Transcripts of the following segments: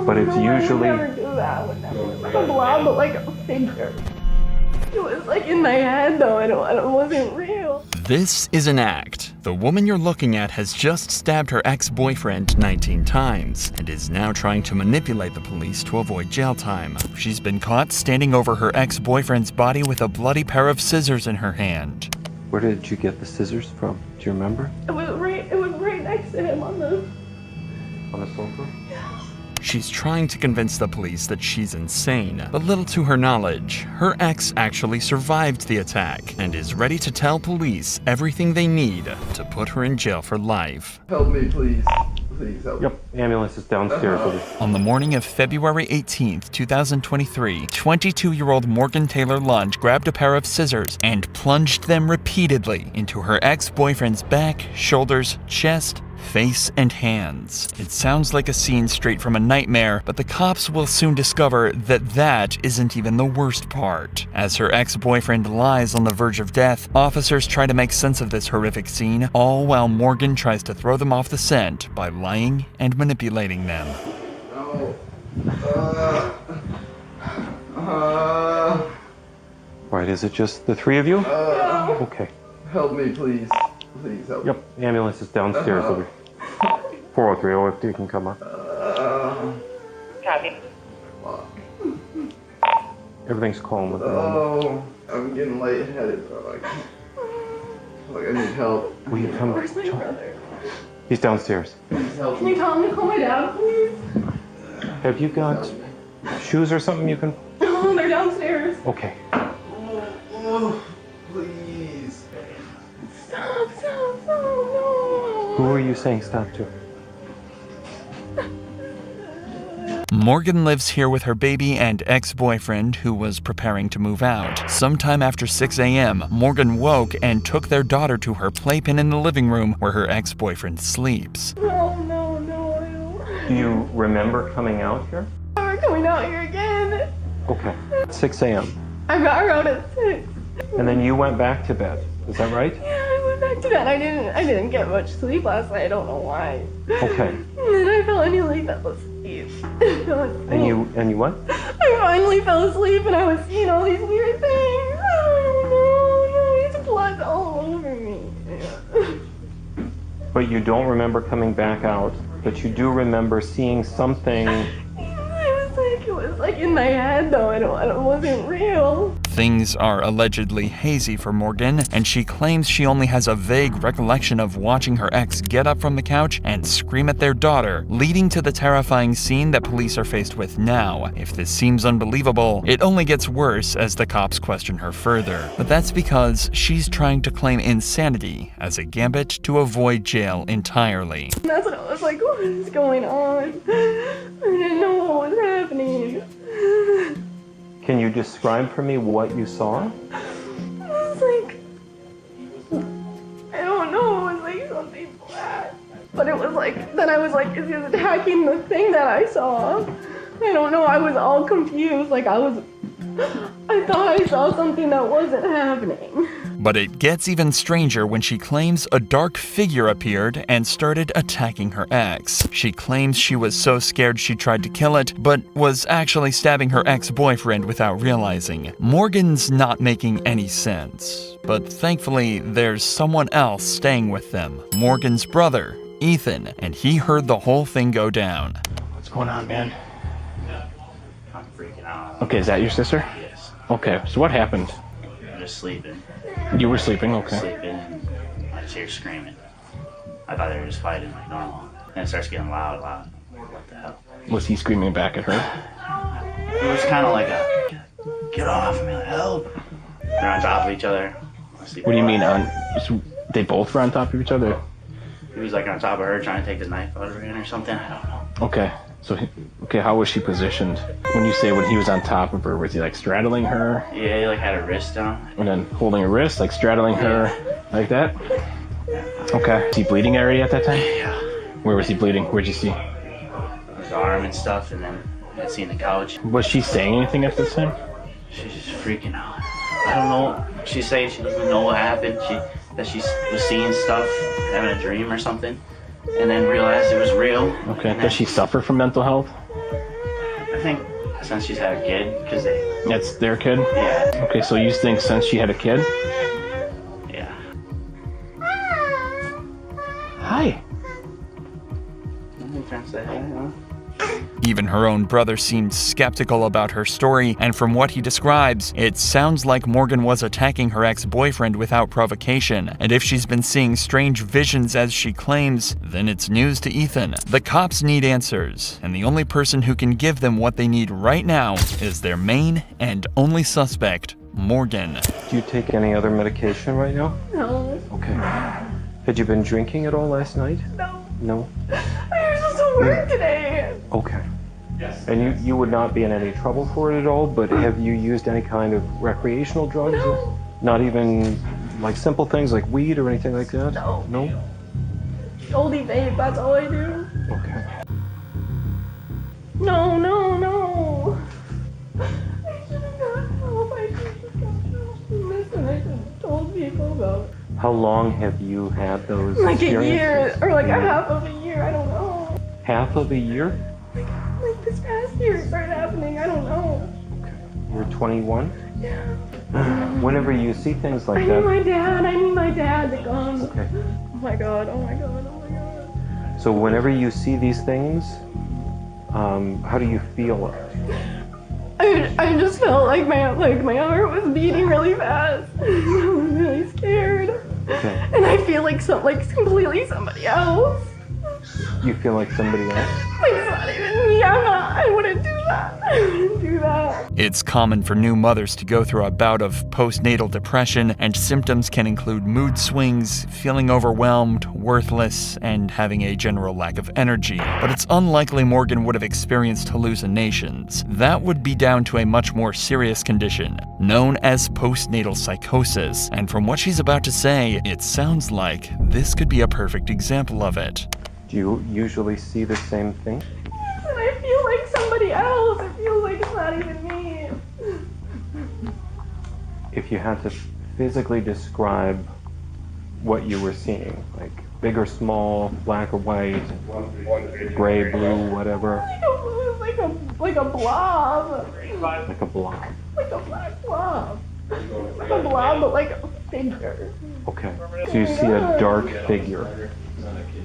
But it's usually... I would never do that. I would never. It was like a blob, but like a figure. It was like in my head though, it wasn't real. This is an act. The woman you're looking at has just stabbed her ex-boyfriend 19 times and is now trying to manipulate the police to avoid jail time. She's been caught standing over her ex-boyfriend's body with a bloody pair of scissors in her hand. Where did you get the scissors from? Do you remember? It was right next to him on the sofa? Yeah. She's trying to convince the police that she's insane, but little to her knowledge, her ex actually survived the attack and is ready to tell police everything they need to put her in jail for life. Help me, please. Please help me. Yep, ambulance is downstairs. On the morning of February 18th, 2023, 22-year-old Morgan Taylor Lunge grabbed a pair of scissors and plunged them repeatedly into her ex-boyfriend's back, shoulders, chest, face, and hands. It sounds like a scene straight from a nightmare, but the cops will soon discover that that isn't even the worst part. As her ex-boyfriend lies on the verge of death, officers try to make sense of this horrific scene, all while Morgan tries to throw them off the scent by lying and manipulating them. No. Right, is it just the three of you? Okay. Help me, please. Please help. Yep, ambulance is downstairs. 403, if you can come up. Copy. Everything's calm with the Oh, I'm getting lightheaded, bro. I need help. Will you come? Where's my brother? He's downstairs. Please help Can you me. tell him to call my dad, please? Have you got shoes or something you can? Oh, they're downstairs. Okay. Oh, please. Stop, no. Who are you saying stop to? Morgan lives here with her baby and ex-boyfriend, who was preparing to move out. Sometime after 6 a.m., Morgan woke and took their daughter to her playpen in the living room where her ex-boyfriend sleeps. No. Do you remember coming out here? We're coming out here again. Okay. 6 a.m. I got her out at 6. And then you went back to bed. Is that right? Yeah, I went back to bed. I didn't get much sleep last night. I don't know why. Okay. And then I finally fell asleep. And you what? I finally fell asleep and I was seeing all these weird things. I don't know. There's blood all over me. But you don't remember coming back out, but you do remember seeing something. It was like in my head though, it wasn't real. Things are allegedly hazy for Morgan, and she claims she only has a vague recollection of watching her ex get up from the couch and scream at their daughter, leading to the terrifying scene that police are faced with now. If this seems unbelievable, it only gets worse as the cops question her further. But that's because she's trying to claim insanity as a gambit to avoid jail entirely. And that's what I was like, what is going on? I didn't know what was happening. Can you describe for me what you saw? It was like, I don't know, it was like something black. But it was like, then I was like, is he attacking the thing that I saw? I don't know, I was all confused, like I thought I saw something that wasn't happening. But it gets even stranger when she claims a dark figure appeared and started attacking her ex. She claims she was so scared she tried to kill it, but was actually stabbing her ex-boyfriend without realizing. Morgan's not making any sense, but thankfully there's someone else staying with them, Morgan's brother, Ethan, and he heard the whole thing go down. What's going on, man? I'm freaking out. Okay, is that your sister? Yes. Okay, so what happened? I'm just sleeping. You were sleeping, okay. Sleeping, and I just hear screaming. I thought they were just fighting like normal. Then it starts getting loud. What the hell? Was he screaming back at her? It was kind of like a, get off me, like, help. They're on top of each other. What do you mean so they both were on top of each other? He was like on top of her trying to take the knife out of her hand or something. I don't know. Okay, so, how was she positioned? When you say when he was on top of her, was he like straddling her? Yeah, he like had her wrist down. And then holding her wrist, like straddling her, like that? Okay. Was he bleeding already at that time? Yeah. Where was he bleeding? Where'd you see? His arm and stuff, and then I seen the couch. Was she saying anything at this time? She's just freaking out. I don't know. She's saying she doesn't know what happened. That she was seeing stuff, having a dream or something. and then realized it was real. Okay. Does she suffer from mental health? I think since she's had a kid, because they... That's their kid? Yeah. Okay, so you think since she had a kid? Yeah. Hi. I'm trying to say hi, huh? Even her own brother seemed skeptical about her story, and from what he describes, it sounds like Morgan was attacking her ex-boyfriend without provocation. And if she's been seeing strange visions as she claims, then it's news to Ethan. The cops need answers, and the only person who can give them what they need right now is their main and only suspect, Morgan. Do you take any other medication right now? No. Okay. Had you been drinking at all last night? No. No? I was just at work today. Okay. And you would not be in any trouble for it at all, but have you used any kind of recreational drugs? No. Not even like simple things like weed or anything like that? No. No? Oldie vape, that's all I do. Okay. No, no, no. I should have got help. I should have got help. Listen, I should have told people about it. How long have you had those Like a experiences? year, or like a half of a year, I don't know. Half of a year? Like this past year it started happening, I don't know. Okay. You're 21? Yeah. Whenever you see things I like need that... my dad to come. Okay. Oh my god, oh my god, oh my god. So whenever you see these things, how do you feel? I just felt like my heart was beating really fast. I was really scared. Okay. And I feel like completely somebody else. You feel like somebody else? Like it's not even me. I wouldn't do that. I wouldn't do that. It's common for new mothers to go through a bout of postnatal depression, and symptoms can include mood swings, feeling overwhelmed, worthless, and having a general lack of energy. But it's unlikely Morgan would have experienced hallucinations. That would be down to a much more serious condition, known as postnatal psychosis, and from what she's about to say, it sounds like this could be a perfect example of it. Do you usually see the same thing? Yes, and I feel like somebody else. I feel like it's not even me. If you had to physically describe what you were seeing, like big or small, black or white, gray, blue, whatever. It was like a blob. Like a blob. Like a black blob. Like a blob, but like a figure. Okay. So you see a dark figure,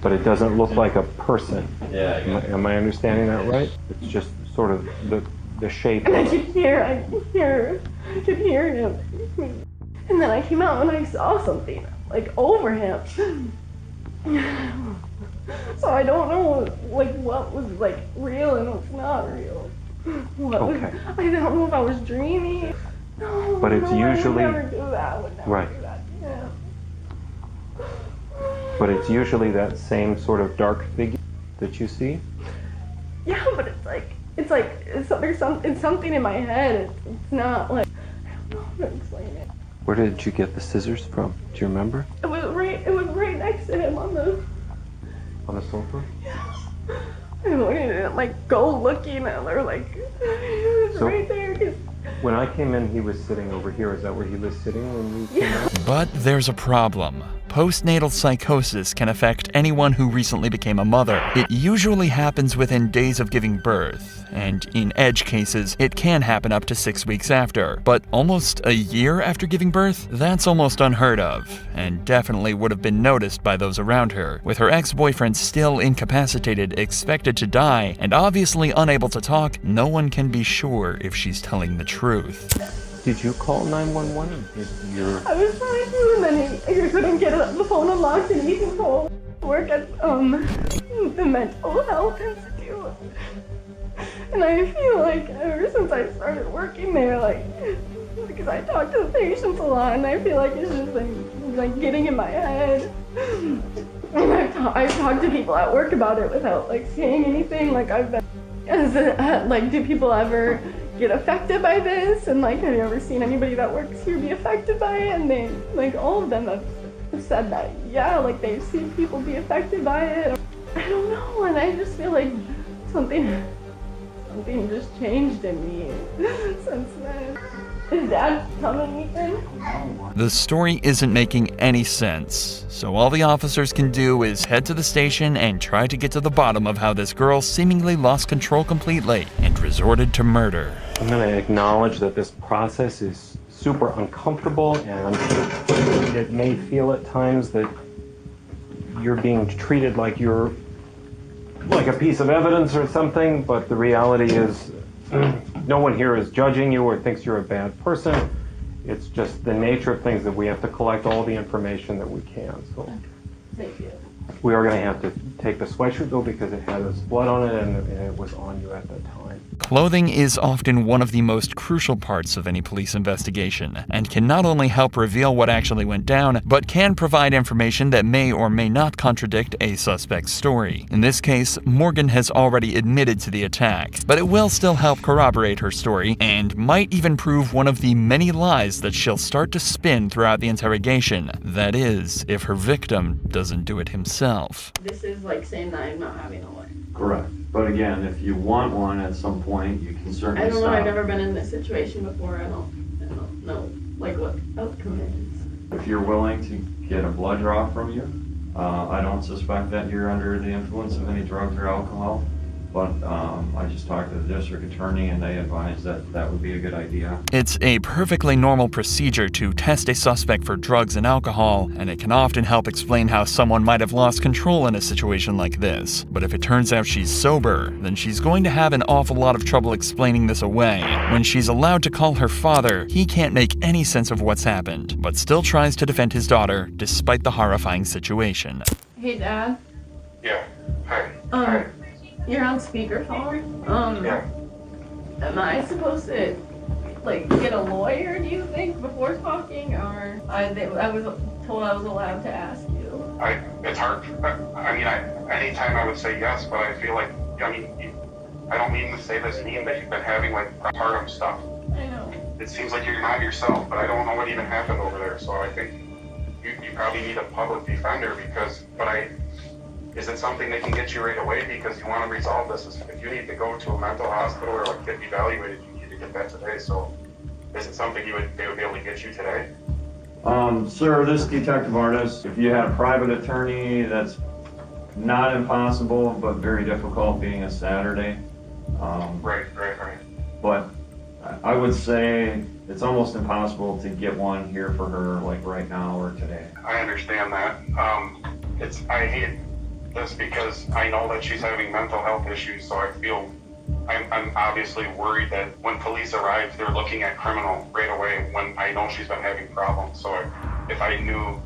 but it doesn't look like a person. Am I understanding that right? It's just sort of the shape. And I could hear him. And then I came out and I saw something like over him. So I don't know like what was like real and what's not real. Okay. I don't know if I was dreaming. No, But it's usually- I would never do that. I would never Right. do that. Yeah. But it's usually that same sort of dark figure that you see. Yeah, but it's something in my head. It's not like I don't know how to explain it. Where did you get the scissors from? Do you remember? It was right next to him on the. On the sofa? I didn't like go looking at or like it was So- right there. 'Cause When I came in, he was sitting over here. Is that where he was sitting when you came out? But there's a problem. Postnatal psychosis can affect anyone who recently became a mother. It usually happens within days of giving birth, and in edge cases, it can happen up to 6 weeks after. But almost a year after giving birth? That's almost unheard of, and definitely would have been noticed by those around her. With her ex-boyfriend still incapacitated, expected to die, and obviously unable to talk, no one can be sure if she's telling the truth. Did you call 911? Did your... I was trying to, and then I couldn't get the phone unlocked, and he can call work at the mental health institute. And I feel like ever since I started working there, like because I talk to the patients a lot, and I feel like it's just like getting in my head. And I've talked to people at work about it without like saying anything. Like I've been, like, do people ever get affected by this? And like, have you ever seen anybody that works here be affected by it? And they, like, all of them have said that, yeah, like they've seen people be affected by it. I don't know, and I just feel like something Something just changed in me since then. Is Dad coming, Ethan? The story isn't making any sense, so all the officers can do is head to the station and try to get to the bottom of how this girl seemingly lost control completely and resorted to murder. I'm going to acknowledge that this process is super uncomfortable, and it may feel at times that you're being treated like you're like a piece of evidence or something, but the reality is no one here is judging you or thinks you're a bad person. It's just the nature of things that we have to collect all the information that we can. So Thank you. we are going to have to take the sweatshirt though, because it has blood on it and it was on you at that time. Clothing is often one of the most crucial parts of any police investigation, and can not only help reveal what actually went down, but can provide information that may or may not contradict a suspect's story. In this case, Morgan has already admitted to the attack, but it will still help corroborate her story, and might even prove one of the many lies that she'll start to spin throughout the interrogation. That is, if her victim doesn't do it himself. This is like saying that I'm not having a life. Correct. But again, if you want one at some point, you can certainly I don't know, stop. I've never been in this situation before. I don't know, like, what outcome is. If you're willing to get a blood draw from you, I don't suspect that you're under the influence of any drugs or alcohol, but I just talked to the district attorney and they advised that that would be a good idea. It's a perfectly normal procedure to test a suspect for drugs and alcohol, and it can often help explain how someone might have lost control in a situation like this. But if it turns out she's sober, then she's going to have an awful lot of trouble explaining this away. When she's allowed to call her father, he can't make any sense of what's happened, but still tries to defend his daughter despite the horrifying situation. Hey, Dad. Yeah. Hi. You're on speakerphone. Yeah. Am I supposed to, like, get a lawyer, do you think, before talking? Or I was told I was allowed to ask you. It's hard. Anytime I would say yes, but I feel like, I don't mean to say this mean, but you've been having, like, postpartum stuff. I know. It seems like you're not yourself, but I don't know what even happened over there, so I think you probably need a public defender is it something they can get you right away because you want to resolve this? If you need to go to a mental hospital or like get evaluated, you need to get that today. So is it something they would be able to get you today? Sir, this detective artist, if you had a private attorney, that's not impossible, but very difficult being a Saturday. Right. But I would say it's almost impossible to get one here for her like right now or today. I understand that. I hate this because I know that she's having mental health issues, so I'm obviously worried that when police arrive, they're looking at criminal right away when I know she's been having problems. So if I knew,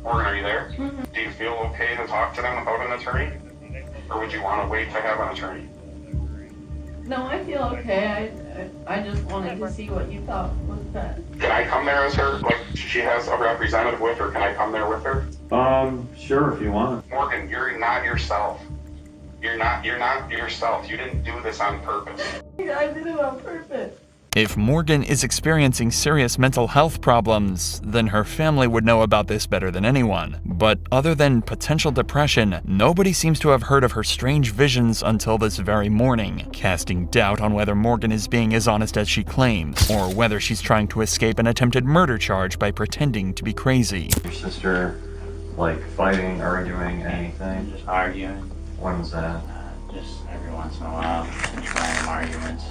Morgan, are you there? Mm-hmm. Do you feel okay to talk to them about an attorney? Or would you want to wait to have an attorney? No, I feel okay. I just wanted to see what you thought was best. Can I come there as her? Like, she has a representative with her. Can I come there with her? Sure, if you want. Morgan, you're not yourself. You're not yourself. You didn't do this on purpose. I did it on purpose. If Morgan is experiencing serious mental health problems, then her family would know about this better than anyone. But other than potential depression, nobody seems to have heard of her strange visions until this very morning, casting doubt on whether Morgan is being as honest as she claims, or whether she's trying to escape an attempted murder charge by pretending to be crazy. Your sister, like fighting, arguing, anything? Just arguing. When was that? Just every once in a while, just random arguments.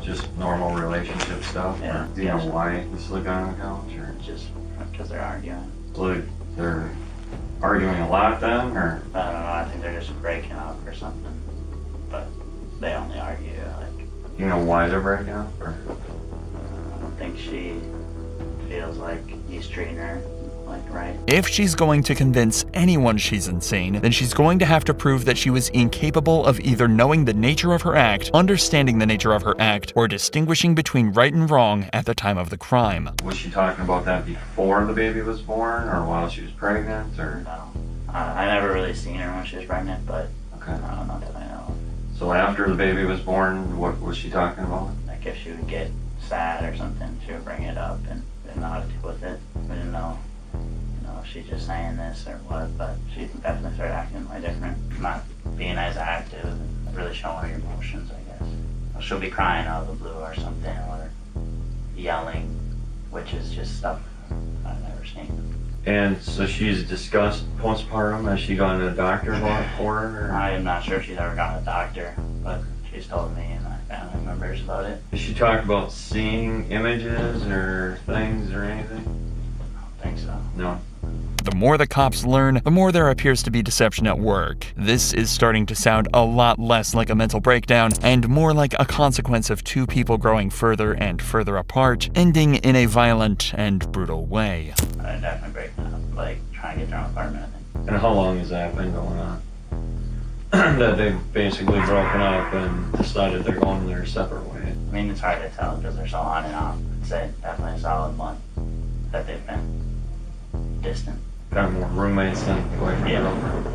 Just normal relationship stuff? Yeah. Or do you know why you sleep on the couch? Or Just because they're arguing. so they're arguing a lot then? Or I don't know, I think they're just breaking up or something. But they only argue, like, you know why they're breaking up? Or I don't think she feels like he's treating her like right. If she's going to convince anyone she's insane, then she's going to have to prove that she was incapable of either knowing the nature of her act, understanding the nature of her act, or distinguishing between right and wrong at the time of the crime. was she talking about that before the baby was born or while she was pregnant? Or No. I never really seen her when she was pregnant, but okay. not that I know. So after the baby was born, what was she talking about? Like if she would get sad or something, she would bring it up and didn't know how to deal with it. We didn't know, if she's just saying this or what, but she definitely started acting like different, not being as active and really showing her she'll be crying out of the blue or something, or yelling, which is just stuff I've never seen. And so she's discussed postpartum. Has she gone to a doctor for her? Or? I am not sure if she's ever gone to a doctor, but she's told me and my family members about it. Has she talked about seeing images or things or anything? I don't think so. No. The more the cops learn, the more there appears to be deception at work. This is starting to sound a lot less like a mental breakdown and more like a consequence of two people growing further and further apart, ending in a violent and brutal way. I definitely break down, like trying to get their own apartment, I think. And how long has that been going on? That they've basically broken up and decided they're going their separate ways. I mean, it's hard to tell because they're so on and off. I'd say definitely a solid month that they've been distant. Kind of more roommates than boyfriend Yeah. girlfriend.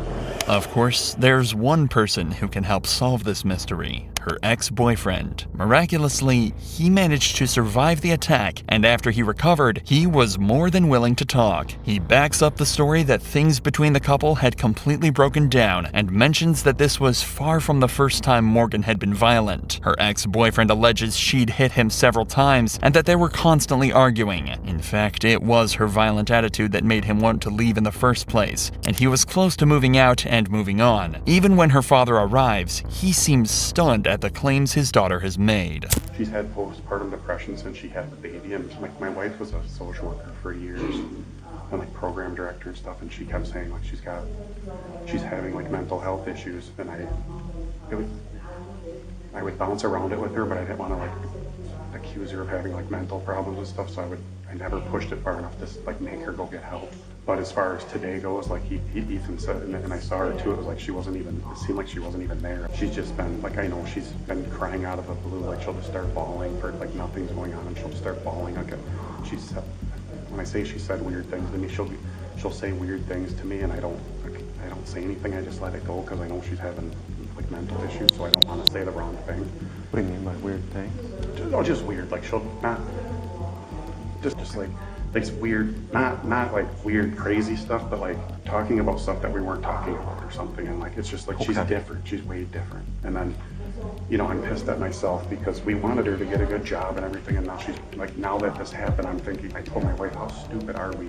Of course, there's one person who can help solve this mystery, her ex-boyfriend. Miraculously, he managed to survive the attack, and after he recovered, he was more than willing to talk. He backs up the story that things between the couple had completely broken down and mentions that this was far from the first time Morgan had been violent. Her ex-boyfriend alleges she'd hit him several times and that they were constantly arguing. In fact, it was her violent attitude that made him want to leave in the first place, and he was close to moving out and moving on. Even when her father arrives, he seems stunned at the claims his daughter has made. She's had postpartum depression since she had the baby, and like my wife was a social worker for years and like program director and stuff, and she kept saying like she's having like mental health issues, and I would bounce around it with her, but I didn't want to like accuse her of having like mental problems and stuff, so I never pushed it far enough to like make her go get help. But as far as today goes, like Ethan said, and I saw her too, it was like it seemed like she wasn't even there. She's just been, like, I know she's been crying out of the blue, like she'll just start bawling for like nothing's going on, and she'll just start bawling. Like she said, when I say she said weird things to me, she'll say weird things to me, and I don't say anything, I just let it go, because I know she's having like mental issues, so I don't want to say the wrong thing. What do you mean by weird things? Just weird, like she'll not, just like weird, not like weird crazy stuff, but like talking about stuff that we weren't talking about or something, and like it's just like she's different, she's way different. And then, you know, I'm pissed at myself because we wanted her to get a good job and everything, and now she's like, now that this happened, I'm thinking, I told my wife, how stupid are we?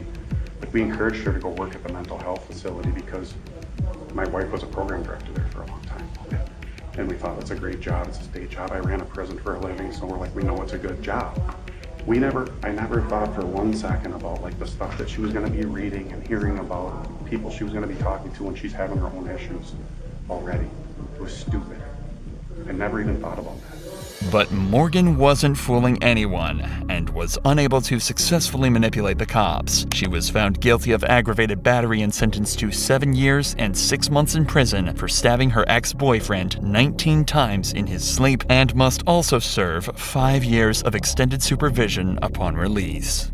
Like, we encouraged her to go work at the mental health facility because my wife was a program director there for a long time. And we thought, it's a great job, it's a state job. I ran a prison for a living, so we're like, we know it's a good job. I never thought for 1 second about like the stuff that she was gonna be reading and hearing about, people she was gonna be talking to when she's having her own issues already. It was stupid. I never even thought about that. But Morgan wasn't fooling anyone and was unable to successfully manipulate the cops. She was found guilty of aggravated battery and sentenced to 7 years and 6 months in prison for stabbing her ex-boyfriend 19 times in his sleep, and must also serve 5 years of extended supervision upon release.